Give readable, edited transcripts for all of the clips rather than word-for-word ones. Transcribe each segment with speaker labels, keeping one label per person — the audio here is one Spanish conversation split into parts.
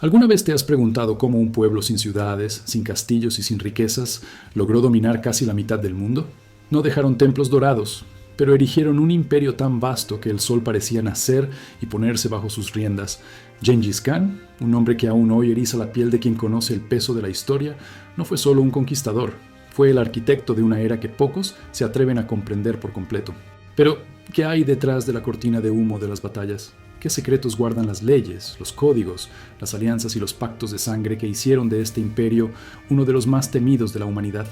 Speaker 1: ¿Alguna vez te has preguntado cómo un pueblo sin ciudades, sin castillos y sin riquezas logró dominar casi la mitad del mundo? No dejaron templos dorados, pero erigieron un imperio tan vasto que el sol parecía nacer y ponerse bajo sus riendas. Gengis Khan, un hombre que aún hoy eriza la piel de quien conoce el peso de la historia, no fue solo un conquistador, fue el arquitecto de una era que pocos se atreven a comprender por completo. Pero, ¿qué hay detrás de la cortina de humo de las batallas? ¿Qué secretos guardan las leyes, los códigos, las alianzas y los pactos de sangre que hicieron de este imperio uno de los más temidos de la humanidad?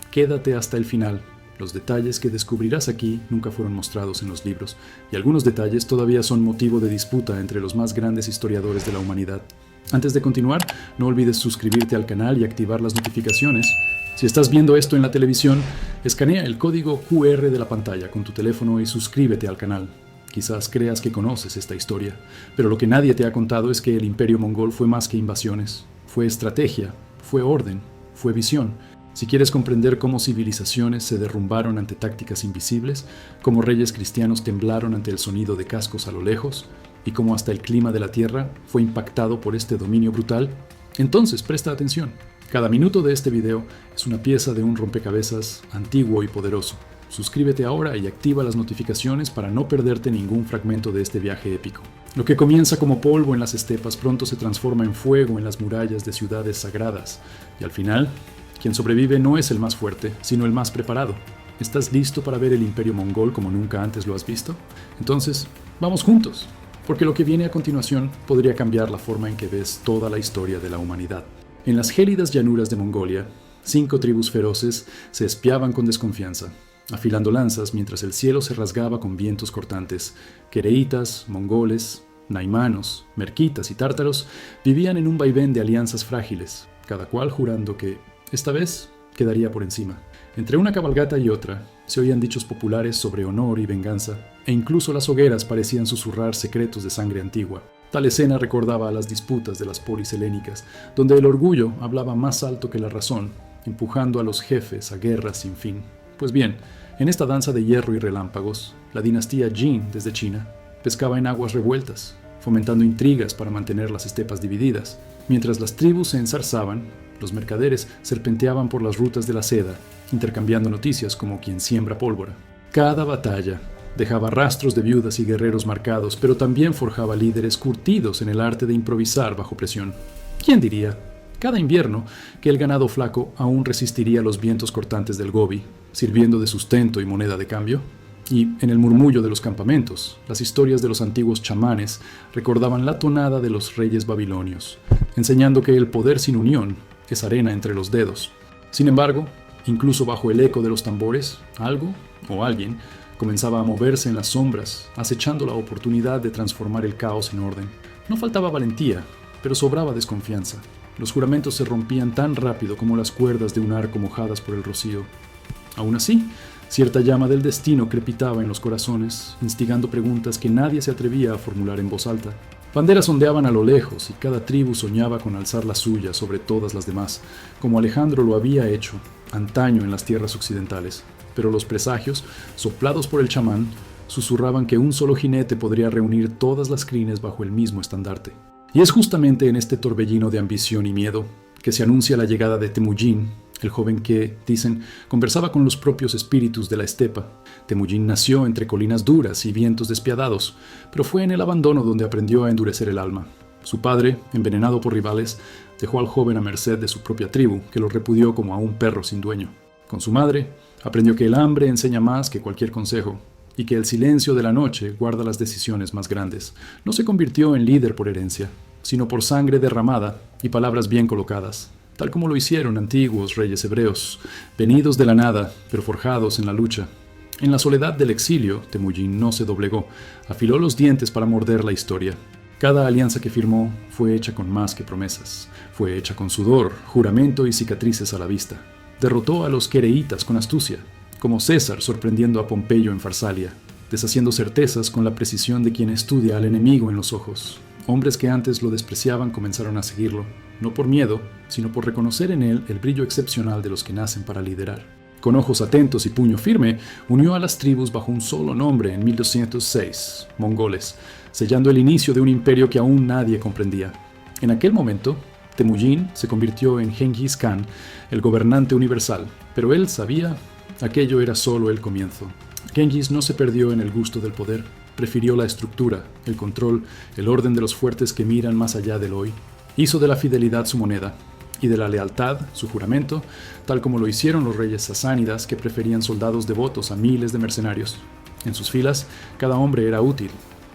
Speaker 1: Quédate hasta el final. Los detalles que descubrirás aquí nunca fueron mostrados en los libros, y algunos detalles todavía son motivo de disputa entre los más grandes historiadores de la humanidad. Antes de continuar, no olvides suscribirte al canal y activar las notificaciones. Si estás viendo esto en la televisión, escanea el código QR de la pantalla con tu teléfono y suscríbete al canal. Quizás creas que conoces esta historia, pero lo que nadie te ha contado es que el imperio mongol fue más que invasiones. Fue estrategia, fue orden, fue visión. Si quieres comprender cómo civilizaciones se derrumbaron ante tácticas invisibles, cómo reyes cristianos temblaron ante el sonido de cascos a lo lejos, y cómo hasta el clima de la Tierra fue impactado por este dominio brutal, entonces presta atención. Cada minuto de este video es una pieza de un rompecabezas antiguo y poderoso. Suscríbete ahora y activa las notificaciones para no perderte ningún fragmento de este viaje épico. Lo que comienza como polvo en las estepas pronto se transforma en fuego en las murallas de ciudades sagradas. Y al final, quien sobrevive no es el más fuerte, sino el más preparado. ¿Estás listo para ver el imperio mongol como nunca antes lo has visto? Entonces, vamos juntos, porque lo que viene a continuación podría cambiar la forma en que ves toda la historia de la humanidad. En las gélidas llanuras de Mongolia, 5 tribus feroces se espiaban con desconfianza, afilando lanzas mientras el cielo se rasgaba con vientos cortantes. Quereitas, mongoles, naimanos, merquitas y tártaros vivían en un vaivén de alianzas frágiles, cada cual jurando que, esta vez, quedaría por encima. Entre una cabalgata y otra, se oían dichos populares sobre honor y venganza, e incluso las hogueras parecían susurrar secretos de sangre antigua. Tal escena recordaba a las disputas de las polis helénicas, donde el orgullo hablaba más alto que la razón, empujando a los jefes a guerras sin fin. Pues bien, en esta danza de hierro y relámpagos, la dinastía Jin, desde China, pescaba en aguas revueltas, fomentando intrigas para mantener las estepas divididas. Mientras las tribus se enzarzaban, los mercaderes serpenteaban por las rutas de la seda, intercambiando noticias como quien siembra pólvora. Cada batalla dejaba rastros de viudas y guerreros marcados, pero también forjaba líderes curtidos en el arte de improvisar bajo presión. ¿Quién diría, cada invierno, que el ganado flaco aún resistiría los vientos cortantes del Gobi, sirviendo de sustento y moneda de cambio? Y en el murmullo de los campamentos, las historias de los antiguos chamanes recordaban la tonada de los reyes babilonios, enseñando que el poder sin unión es arena entre los dedos. Sin embargo, incluso bajo el eco de los tambores, algo o alguien comenzaba a moverse en las sombras, acechando la oportunidad de transformar el caos en orden. No faltaba valentía, pero sobraba desconfianza. Los juramentos se rompían tan rápido como las cuerdas de un arco mojadas por el rocío. Aún así, cierta llama del destino crepitaba en los corazones, instigando preguntas que nadie se atrevía a formular en voz alta. Banderas ondeaban a lo lejos y cada tribu soñaba con alzar la suya sobre todas las demás, como Alejandro lo había hecho antaño en las tierras occidentales. Pero los presagios, soplados por el chamán, susurraban que un solo jinete podría reunir todas las crines bajo el mismo estandarte. Y es justamente en este torbellino de ambición y miedo que se anuncia la llegada de Temujin, el joven que, dicen, conversaba con los propios espíritus de la estepa. Temujin nació entre colinas duras y vientos despiadados, pero fue en el abandono donde aprendió a endurecer el alma. Su padre, envenenado por rivales, dejó al joven a merced de su propia tribu, que lo repudió como a un perro sin dueño. Con su madre, aprendió que el hambre enseña más que cualquier consejo, y que el silencio de la noche guarda las decisiones más grandes. No se convirtió en líder por herencia, sino por sangre derramada y palabras bien colocadas, tal como lo hicieron antiguos reyes hebreos, venidos de la nada, pero forjados en la lucha. En la soledad del exilio, Temujin no se doblegó, afiló los dientes para morder la historia. Cada alianza que firmó fue hecha con más que promesas, fue hecha con sudor, juramento y cicatrices a la vista. Derrotó a los quereitas con astucia, como César sorprendiendo a Pompeyo en Farsalia, deshaciendo certezas con la precisión de quien estudia al enemigo en los ojos. Hombres que antes lo despreciaban comenzaron a seguirlo, no por miedo, sino por reconocer en él el brillo excepcional de los que nacen para liderar. Con ojos atentos y puño firme, unió a las tribus bajo un solo nombre en 1206, mongoles, sellando el inicio de un imperio que aún nadie comprendía. En aquel momento, Temujin se convirtió en Genghis Khan, el gobernante universal, pero él sabía aquello era solo el comienzo. Genghis no se perdió en el gusto del poder, prefirió la estructura, el control, el orden de los fuertes que miran más allá del hoy. Hizo de la fidelidad su moneda, y de la lealtad su juramento, tal como lo hicieron los reyes sasánidas que preferían soldados devotos a miles de mercenarios. En sus filas, cada hombre era útil,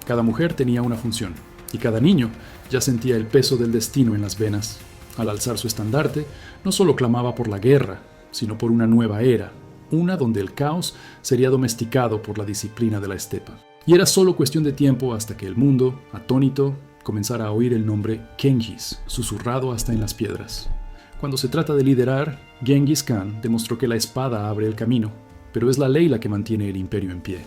Speaker 1: cada mujer tenía una función, y cada niño ya sentía el peso del destino en las venas. Al alzar su estandarte, no solo clamaba por la guerra, sino por una nueva era, una donde el caos sería domesticado por la disciplina de la estepa. Y era solo cuestión de tiempo hasta que el mundo, atónito, comenzara a oír el nombre Genghis, susurrado hasta en las piedras. Cuando se trata de liderar, Genghis Khan demostró que la espada abre el camino, pero es la ley la que mantiene el imperio en pie.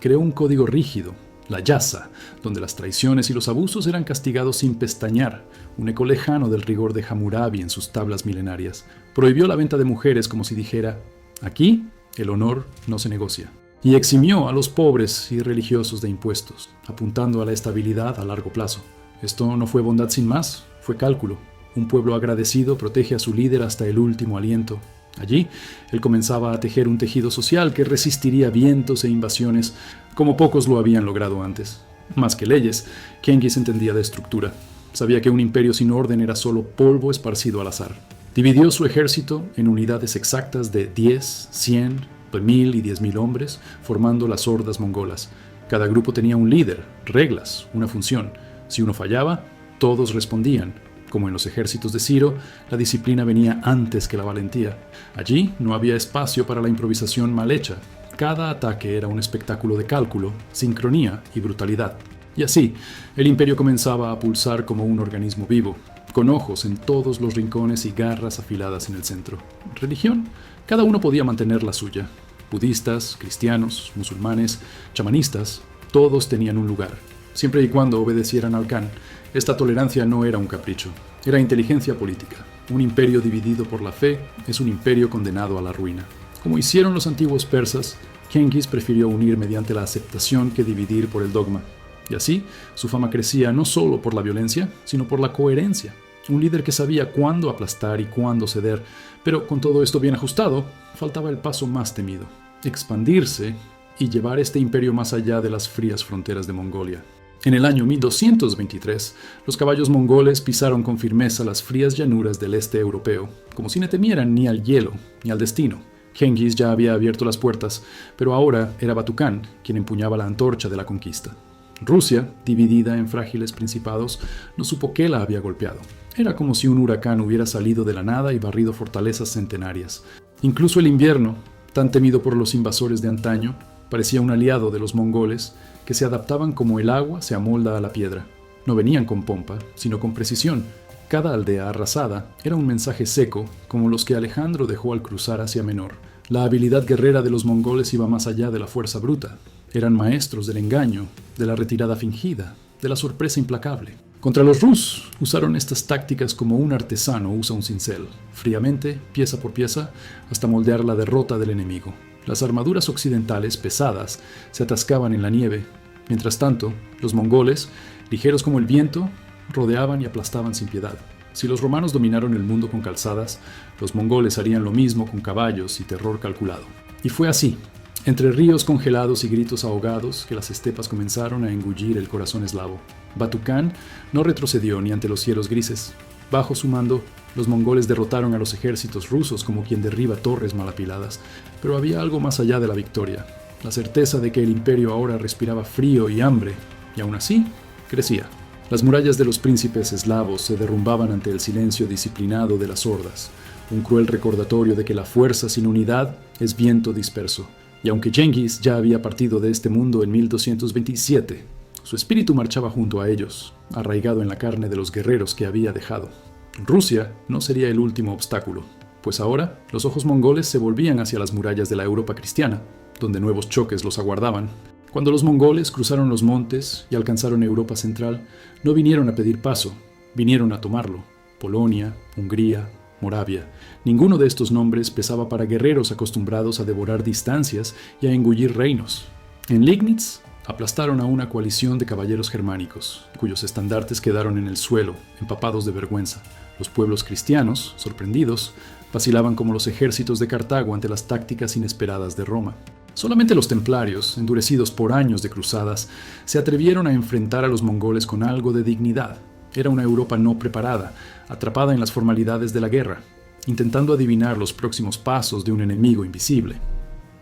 Speaker 1: Creó un código rígido, la yasa, donde las traiciones y los abusos eran castigados sin pestañear, un eco lejano del rigor de Hammurabi en sus tablas milenarias. Prohibió la venta de mujeres como si dijera, aquí el honor no se negocia. Y eximió a los pobres y religiosos de impuestos, apuntando a la estabilidad a largo plazo. Esto no fue bondad sin más, fue cálculo. Un pueblo agradecido protege a su líder hasta el último aliento. Allí, él comenzaba a tejer un tejido social que resistiría vientos e invasiones como pocos lo habían logrado antes. Más que leyes, Genghis entendía de estructura. Sabía que un imperio sin orden era solo polvo esparcido al azar. Dividió su ejército en unidades exactas de 10, 100, 1000 y 10.000 hombres, formando las hordas mongolas. Cada grupo tenía un líder, reglas, una función. Si uno fallaba, todos respondían. Como en los ejércitos de Ciro, la disciplina venía antes que la valentía. Allí no había espacio para la improvisación mal hecha. Cada ataque era un espectáculo de cálculo, sincronía y brutalidad. Y así, el imperio comenzaba a pulsar como un organismo vivo, con ojos en todos los rincones y garras afiladas en el centro. Religión, cada uno podía mantener la suya. Budistas, cristianos, musulmanes, chamanistas, todos tenían un lugar. Siempre y cuando obedecieran al Khan, esta tolerancia no era un capricho, era inteligencia política. Un imperio dividido por la fe es un imperio condenado a la ruina. Como hicieron los antiguos persas, Genghis prefirió unir mediante la aceptación que dividir por el dogma. Y así, su fama crecía no solo por la violencia, sino por la coherencia. Un líder que sabía cuándo aplastar y cuándo ceder, pero con todo esto bien ajustado, faltaba el paso más temido: expandirse y llevar este imperio más allá de las frías fronteras de Mongolia. En el año 1223, los caballos mongoles pisaron con firmeza las frías llanuras del este europeo, como si no temieran ni al hielo ni al destino. Genghis ya había abierto las puertas, pero ahora era Batu Khan quien empuñaba la antorcha de la conquista. Rusia, dividida en frágiles principados, no supo qué la había golpeado. Era como si un huracán hubiera salido de la nada y barrido fortalezas centenarias. Incluso el invierno, tan temido por los invasores de antaño, parecía un aliado de los mongoles, que se adaptaban como el agua se amolda a la piedra. No venían con pompa, sino con precisión. Cada aldea arrasada era un mensaje seco, como los que Alejandro dejó al cruzar hacia Menor. La habilidad guerrera de los mongoles iba más allá de la fuerza bruta. Eran maestros del engaño, de la retirada fingida, de la sorpresa implacable. Contra los Rus usaron estas tácticas como un artesano usa un cincel, fríamente, pieza por pieza, hasta moldear la derrota del enemigo. Las armaduras occidentales, pesadas, se atascaban en la nieve. Mientras tanto, los mongoles, ligeros como el viento, rodeaban y aplastaban sin piedad. Si los romanos dominaron el mundo con calzadas, los mongoles harían lo mismo con caballos y terror calculado. Y fue así, entre ríos congelados y gritos ahogados, que las estepas comenzaron a engullir el corazón eslavo. Batu Khan no retrocedió ni ante los cielos grises. Bajo su mando, los mongoles derrotaron a los ejércitos rusos como quien derriba torres mal apiladas, pero había algo más allá de la victoria, la certeza de que el imperio ahora respiraba frío y hambre, y aún así, crecía. Las murallas de los príncipes eslavos se derrumbaban ante el silencio disciplinado de las hordas, un cruel recordatorio de que la fuerza sin unidad es viento disperso. Y aunque Genghis ya había partido de este mundo en 1227, su espíritu marchaba junto a ellos, arraigado en la carne de los guerreros que había dejado. Rusia no sería el último obstáculo, pues ahora los ojos mongoles se volvían hacia las murallas de la Europa cristiana, donde nuevos choques los aguardaban. Cuando los mongoles cruzaron los montes y alcanzaron Europa central, no vinieron a pedir paso, vinieron a tomarlo. Polonia, Hungría, Moravia. Ninguno de estos nombres pesaba para guerreros acostumbrados a devorar distancias y a engullir reinos. En Liegnitz, Aplastaron a una coalición de caballeros germánicos, cuyos estandartes quedaron en el suelo, empapados de vergüenza. Los pueblos cristianos, sorprendidos, vacilaban como los ejércitos de Cartago ante las tácticas inesperadas de Roma. Solamente los templarios, endurecidos por años de cruzadas, se atrevieron a enfrentar a los mongoles con algo de dignidad. Era una Europa no preparada, atrapada en las formalidades de la guerra, intentando adivinar los próximos pasos de un enemigo invisible.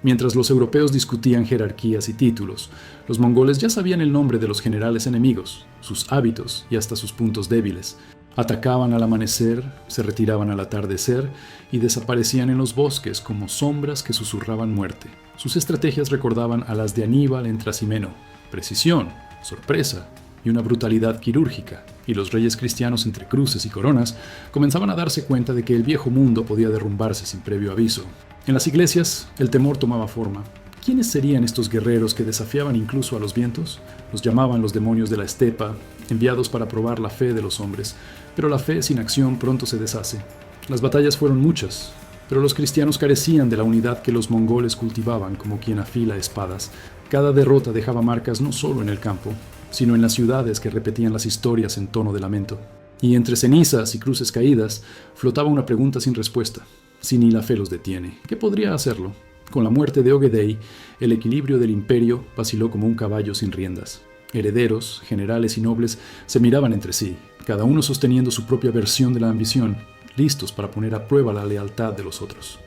Speaker 1: Mientras los europeos discutían jerarquías y títulos, los mongoles ya sabían el nombre de los generales enemigos, sus hábitos y hasta sus puntos débiles. Atacaban al amanecer, se retiraban al atardecer y desaparecían en los bosques como sombras que susurraban muerte. Sus estrategias recordaban a las de Aníbal en Trasimeno: precisión, sorpresa y una brutalidad quirúrgica, y los reyes cristianos entre cruces y coronas comenzaban a darse cuenta de que el viejo mundo podía derrumbarse sin previo aviso. En las iglesias, el temor tomaba forma. ¿Quiénes serían estos guerreros que desafiaban incluso a los vientos? Los llamaban los demonios de la estepa, enviados para probar la fe de los hombres, pero la fe sin acción pronto se deshace. Las batallas fueron muchas, pero los cristianos carecían de la unidad que los mongoles cultivaban como quien afila espadas. Cada derrota dejaba marcas no solo en el campo, sino en las ciudades que repetían las historias en tono de lamento. Y entre cenizas y cruces caídas, flotaba una pregunta sin respuesta. Si ni la fe los detiene, ¿qué podría hacerlo? Con la muerte de Ogedei, el equilibrio del imperio vaciló como un caballo sin riendas. Herederos, generales y nobles se miraban entre sí, cada uno sosteniendo su propia versión de la ambición, listos para poner a prueba la lealtad de los otros.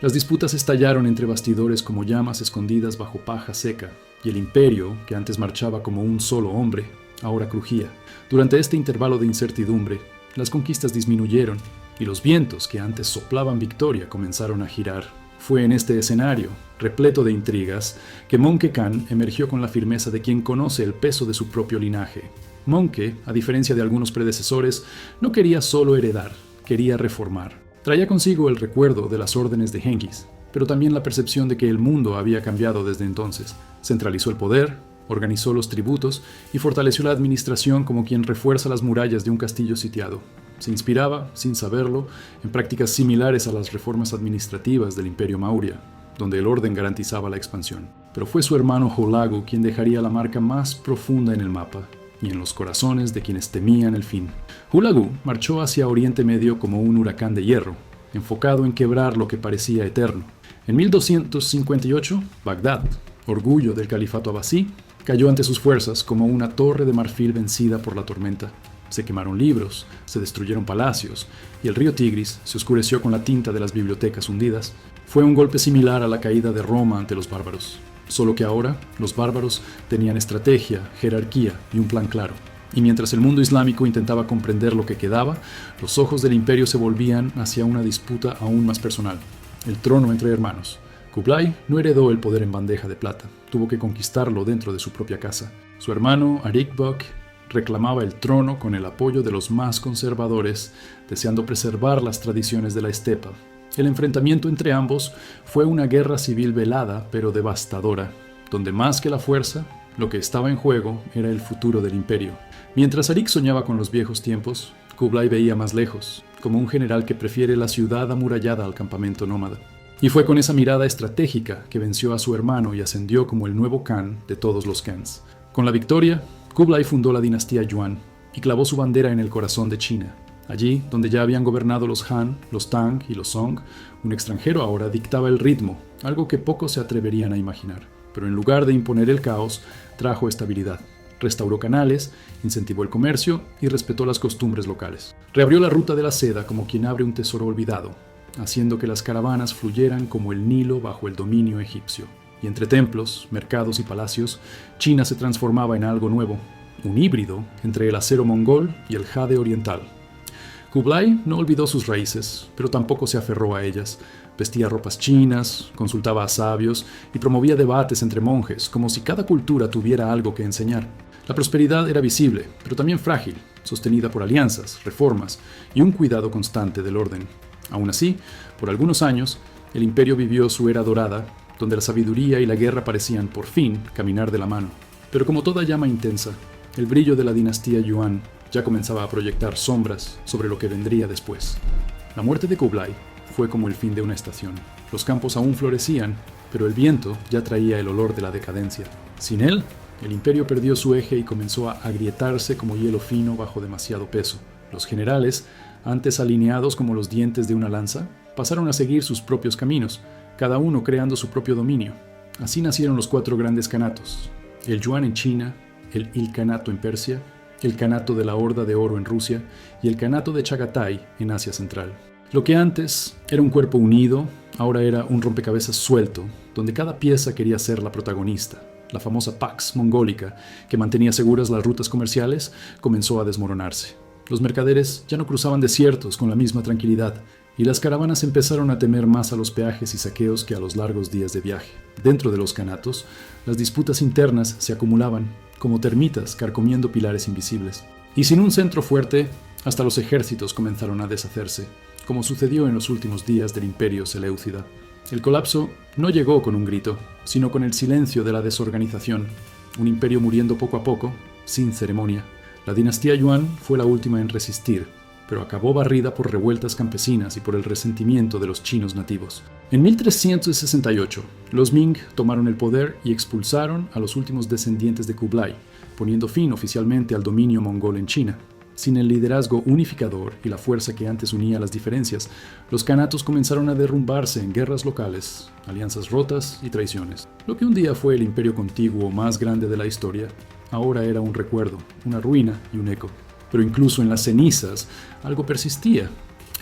Speaker 1: Las disputas estallaron entre bastidores como llamas escondidas bajo paja seca, y el imperio, que antes marchaba como un solo hombre, ahora crujía. Durante este intervalo de incertidumbre, las conquistas disminuyeron, y los vientos que antes soplaban victoria comenzaron a girar. Fue en este escenario, repleto de intrigas, que Möngke Khan emergió con la firmeza de quien conoce el peso de su propio linaje. Möngke, a diferencia de algunos predecesores, no quería solo heredar, quería reformar. Traía consigo el recuerdo de las órdenes de Genghis, pero también la percepción de que el mundo había cambiado desde entonces. Centralizó el poder, organizó los tributos y fortaleció la administración como quien refuerza las murallas de un castillo sitiado. Se inspiraba, sin saberlo, en prácticas similares a las reformas administrativas del Imperio Maurya, donde el orden garantizaba la expansión. Pero fue su hermano Hulagu quien dejaría la marca más profunda en el mapa y en los corazones de quienes temían el fin. Hulagu marchó hacia Oriente Medio como un huracán de hierro, enfocado en quebrar lo que parecía eterno. En 1258, Bagdad, orgullo del califato abasí, cayó ante sus fuerzas como una torre de marfil vencida por la tormenta. Se quemaron libros, se destruyeron palacios, y el río Tigris se oscureció con la tinta de las bibliotecas hundidas. Fue un golpe similar a la caída de Roma ante los bárbaros, solo que ahora los bárbaros tenían estrategia, jerarquía y un plan claro. Y mientras el mundo islámico intentaba comprender lo que quedaba, los ojos del imperio se volvían hacia una disputa aún más personal: el trono entre hermanos. Kublai no heredó el poder en bandeja de plata, tuvo que conquistarlo dentro de su propia casa. Su hermano Arikbok reclamaba el trono con el apoyo de los más conservadores, deseando preservar las tradiciones de la estepa. El enfrentamiento entre ambos fue una guerra civil velada pero devastadora, donde más que la fuerza, lo que estaba en juego era el futuro del imperio. Mientras Arik soñaba con los viejos tiempos, Kublai veía más lejos, como un general que prefiere la ciudad amurallada al campamento nómada. Y fue con esa mirada estratégica que venció a su hermano y ascendió como el nuevo Khan de todos los Khans. Con la victoria, Kublai fundó la dinastía Yuan y clavó su bandera en el corazón de China. Allí, donde ya habían gobernado los Han, los Tang y los Song, un extranjero ahora dictaba el ritmo, algo que pocos se atreverían a imaginar. Pero en lugar de imponer el caos, trajo estabilidad. Restauró canales, incentivó el comercio y respetó las costumbres locales. Reabrió la ruta de la seda como quien abre un tesoro olvidado, haciendo que las caravanas fluyeran como el Nilo bajo el dominio egipcio. Y entre templos, mercados y palacios, China se transformaba en algo nuevo, un híbrido entre el acero mongol y el jade oriental. Kublai no olvidó sus raíces, pero tampoco se aferró a ellas. Vestía ropas chinas, consultaba a sabios y promovía debates entre monjes, como si cada cultura tuviera algo que enseñar. La prosperidad era visible, pero también frágil, sostenida por alianzas, reformas y un cuidado constante del orden. Aún así, por algunos años, el imperio vivió su era dorada, donde la sabiduría y la guerra parecían, por fin, caminar de la mano. Pero como toda llama intensa, el brillo de la dinastía Yuan ya comenzaba a proyectar sombras sobre lo que vendría después. La muerte de Kublai fue como el fin de una estación. Los campos aún florecían, pero el viento ya traía el olor de la decadencia. Sin él, El imperio perdió su eje y comenzó a agrietarse como hielo fino bajo demasiado peso. Los generales, antes alineados como los dientes de una lanza, pasaron a seguir sus propios caminos, cada uno creando su propio dominio. Así nacieron los 4 grandes kanatos: el Yuan en China, el Ilkhanato en Persia, el Kanato de la Horda de Oro en Rusia y el Kanato de Chagatai en Asia Central. Lo que antes era un cuerpo unido, ahora era un rompecabezas suelto, donde cada pieza quería ser la protagonista. La famosa Pax Mongólica, que mantenía seguras las rutas comerciales, comenzó a desmoronarse. Los mercaderes ya no cruzaban desiertos con la misma tranquilidad, y las caravanas empezaron a temer más a los peajes y saqueos que a los largos días de viaje. Dentro de los kanatos, las disputas internas se acumulaban, como termitas carcomiendo pilares invisibles. Y sin un centro fuerte, hasta los ejércitos comenzaron a deshacerse, como sucedió en los últimos días del Imperio Seleucida. El colapso no llegó con un grito, sino con el silencio de la desorganización, un imperio muriendo poco a poco, sin ceremonia. La dinastía Yuan fue la última en resistir, pero acabó barrida por revueltas campesinas y por el resentimiento de los chinos nativos. En 1368, los Ming tomaron el poder y expulsaron a los últimos descendientes de Kublai, poniendo fin oficialmente al dominio mongol en China. Sin el liderazgo unificador y la fuerza que antes unía las diferencias, los kanatos comenzaron a derrumbarse en guerras locales, alianzas rotas y traiciones. Lo que un día fue el imperio contiguo más grande de la historia, ahora era un recuerdo, una ruina y un eco. Pero incluso en las cenizas, algo persistía.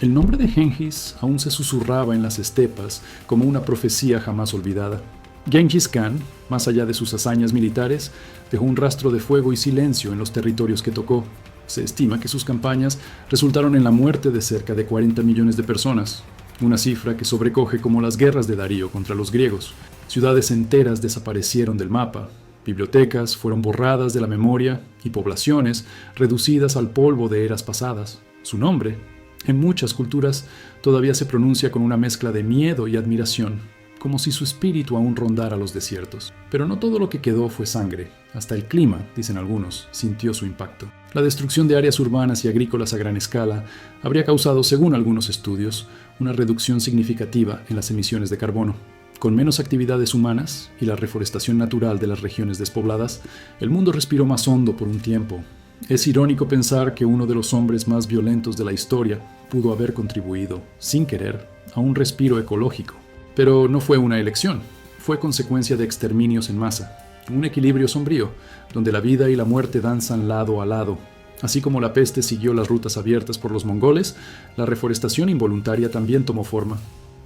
Speaker 1: El nombre de Genghis aún se susurraba en las estepas como una profecía jamás olvidada. Genghis Khan, más allá de sus hazañas militares, dejó un rastro de fuego y silencio en los territorios que tocó. Se estima que sus campañas resultaron en la muerte de cerca de 40 millones de personas, una cifra que sobrecoge como las guerras de Darío contra los griegos. Ciudades enteras desaparecieron del mapa, bibliotecas fueron borradas de la memoria y poblaciones reducidas al polvo de eras pasadas. Su nombre, en muchas culturas, todavía se pronuncia con una mezcla de miedo y admiración, como si su espíritu aún rondara los desiertos. Pero no todo lo que quedó fue sangre. Hasta el clima, dicen algunos, sintió su impacto. La destrucción de áreas urbanas y agrícolas a gran escala habría causado, según algunos estudios, una reducción significativa en las emisiones de carbono. Con menos actividades humanas y la reforestación natural de las regiones despobladas, el mundo respiró más hondo por un tiempo. Es irónico pensar que uno de los hombres más violentos de la historia pudo haber contribuido, sin querer, a un respiro ecológico. Pero no fue una elección, fue consecuencia de exterminios en masa, un equilibrio sombrío, donde la vida y la muerte danzan lado a lado. Así como la peste siguió las rutas abiertas por los mongoles, la reforestación involuntaria también tomó forma.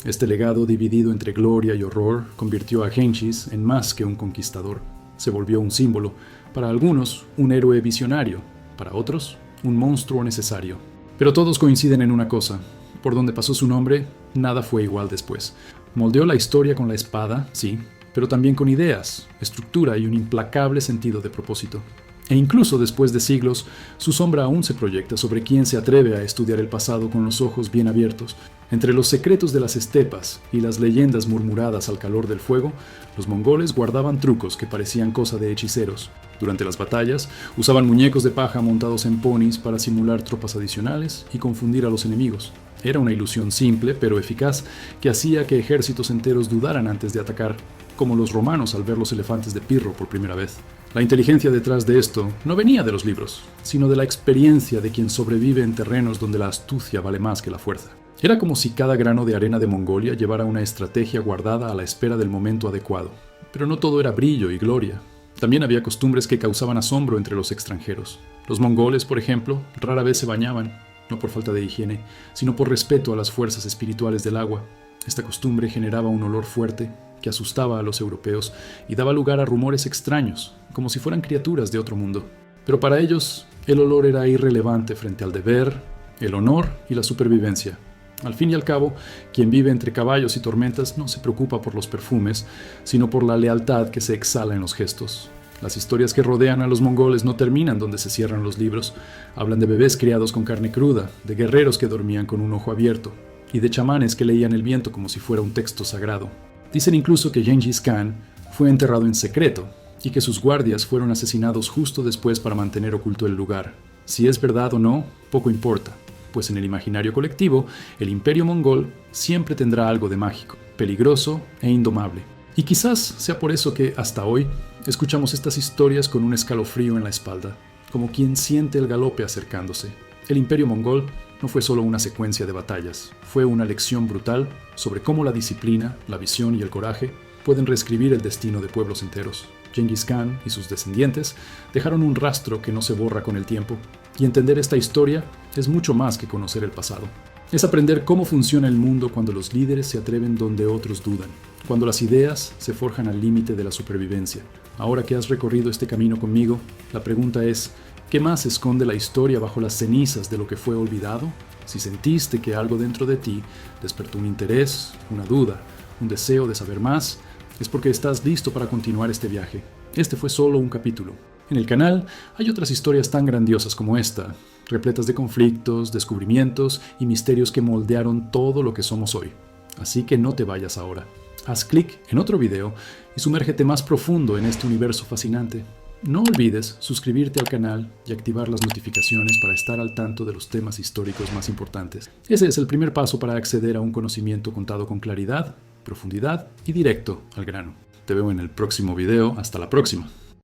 Speaker 1: Este legado dividido entre gloria y horror convirtió a Genghis en más que un conquistador. Se volvió un símbolo, para algunos un héroe visionario, para otros un monstruo necesario. Pero todos coinciden en una cosa: por donde pasó su nombre, nada fue igual después. Moldeó la historia con la espada, sí, pero también con ideas, estructura y un implacable sentido de propósito. E incluso después de siglos, su sombra aún se proyecta sobre quien se atreve a estudiar el pasado con los ojos bien abiertos. Entre los secretos de las estepas y las leyendas murmuradas al calor del fuego, los mongoles guardaban trucos que parecían cosa de hechiceros. Durante las batallas, usaban muñecos de paja montados en ponis para simular tropas adicionales y confundir a los enemigos. Era una ilusión simple pero eficaz que hacía que ejércitos enteros dudaran antes de atacar, como los romanos al ver los elefantes de Pirro por primera vez. La inteligencia detrás de esto no venía de los libros, sino de la experiencia de quien sobrevive en terrenos donde la astucia vale más que la fuerza. Era como si cada grano de arena de Mongolia llevara una estrategia guardada a la espera del momento adecuado. Pero no todo era brillo y gloria. También había costumbres que causaban asombro entre los extranjeros. Los mongoles, por ejemplo, rara vez se bañaban, no por falta de higiene, sino por respeto a las fuerzas espirituales del agua. Esta costumbre generaba un olor fuerte que asustaba a los europeos y daba lugar a rumores extraños, como si fueran criaturas de otro mundo. Pero para ellos, el olor era irrelevante frente al deber, el honor y la supervivencia. Al fin y al cabo, quien vive entre caballos y tormentas no se preocupa por los perfumes, sino por la lealtad que se exhala en los gestos. Las historias que rodean a los mongoles no terminan donde se cierran los libros. Hablan de bebés criados con carne cruda, de guerreros que dormían con un ojo abierto, y de chamanes que leían el viento como si fuera un texto sagrado. Dicen incluso que Genghis Khan fue enterrado en secreto, y que sus guardias fueron asesinados justo después para mantener oculto el lugar. Si es verdad o no, poco importa, pues en el imaginario colectivo, el imperio mongol siempre tendrá algo de mágico, peligroso e indomable. Y quizás sea por eso que, hasta hoy, escuchamos estas historias con un escalofrío en la espalda, como quien siente el galope acercándose. El Imperio Mongol no fue solo una secuencia de batallas, fue una lección brutal sobre cómo la disciplina, la visión y el coraje pueden reescribir el destino de pueblos enteros. Genghis Khan y sus descendientes dejaron un rastro que no se borra con el tiempo, y entender esta historia es mucho más que conocer el pasado. Es aprender cómo funciona el mundo cuando los líderes se atreven donde otros dudan, cuando las ideas se forjan al límite de la supervivencia. Ahora que has recorrido este camino conmigo, la pregunta es, ¿qué más esconde la historia bajo las cenizas de lo que fue olvidado? Si sentiste que algo dentro de ti despertó un interés, una duda, un deseo de saber más, es porque estás listo para continuar este viaje. Este fue solo un capítulo. En el canal hay otras historias tan grandiosas como esta, repletas de conflictos, descubrimientos y misterios que moldearon todo lo que somos hoy. Así que no te vayas ahora. Haz clic en otro video y sumérgete más profundo en este universo fascinante. No olvides suscribirte al canal y activar las notificaciones para estar al tanto de los temas históricos más importantes. Ese es el primer paso para acceder a un conocimiento contado con claridad, profundidad y directo al grano. Te veo en el próximo video. Hasta la próxima.